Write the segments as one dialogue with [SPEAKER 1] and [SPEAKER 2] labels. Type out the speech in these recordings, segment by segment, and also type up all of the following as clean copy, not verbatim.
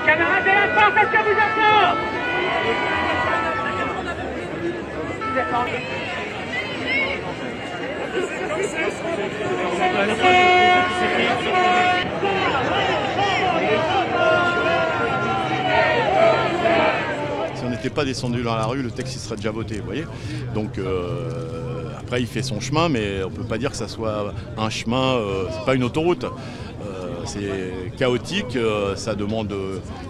[SPEAKER 1] Camarades de la force, est-ce que vous êtes là? Vous êtes en...
[SPEAKER 2] Si on n'était pas descendu dans la rue, le texte il serait déjà voté, vous voyez. Donc après il fait son chemin, mais on ne peut pas dire que ça soit un chemin, c'est pas une autoroute. C'est chaotique, ça demande,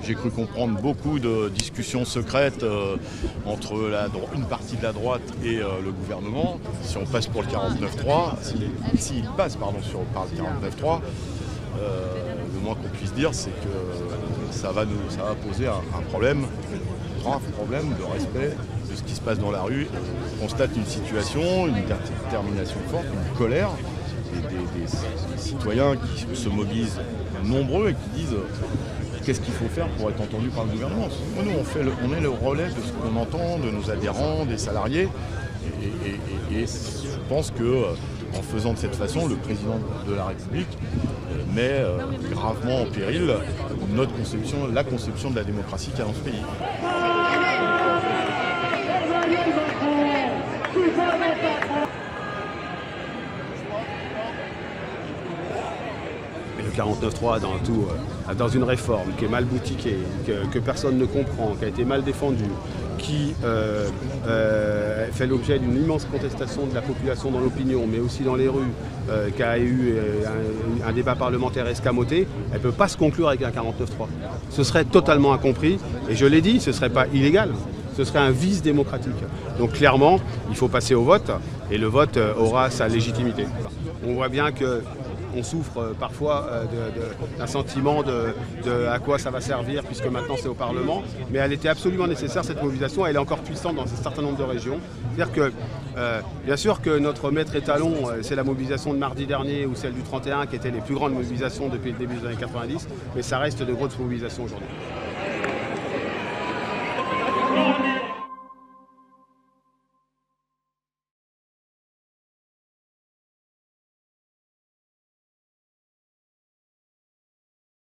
[SPEAKER 2] j'ai cru comprendre, beaucoup de discussions secrètes entre une partie de la droite et le gouvernement. Si on passe pour le 49-3, s'il passe par le 49-3, le moins qu'on puisse dire, c'est que ça va poser un problème, un grave problème de respect de ce qui se passe dans la rue. On constate une situation, une détermination forte, une colère. Des citoyens qui se mobilisent nombreux et qui disent qu'est-ce qu'il faut faire pour être entendu par le gouvernement. Nous, on est le relais de ce qu'on entend, de nos adhérents, des salariés. Et je pense qu'en faisant de cette façon, le président de la République met gravement en péril la conception de la démocratie qu'il y a dans ce pays.
[SPEAKER 3] Le 49.3 dans une réforme qui est mal boutiquée, que personne ne comprend, qui a été mal défendue, qui fait l'objet d'une immense contestation de la population dans l'opinion, mais aussi dans les rues, qui a eu un débat parlementaire escamoté, elle ne peut pas se conclure avec un 49.3. Ce serait totalement incompris, et je l'ai dit, ce ne serait pas illégal. Ce serait un vice démocratique. Donc clairement, il faut passer au vote, et le vote aura sa légitimité. On voit bien qu'on souffre parfois d'un sentiment de à quoi ça va servir, puisque maintenant c'est au Parlement, mais elle était absolument nécessaire, cette mobilisation, elle est encore puissante dans un certain nombre de régions. C'est-à-dire que, bien sûr que notre maître étalon, c'est la mobilisation de mardi dernier ou celle du 31, qui étaient les plus grandes mobilisations depuis le début des années 90, mais ça reste de grosses mobilisations aujourd'hui.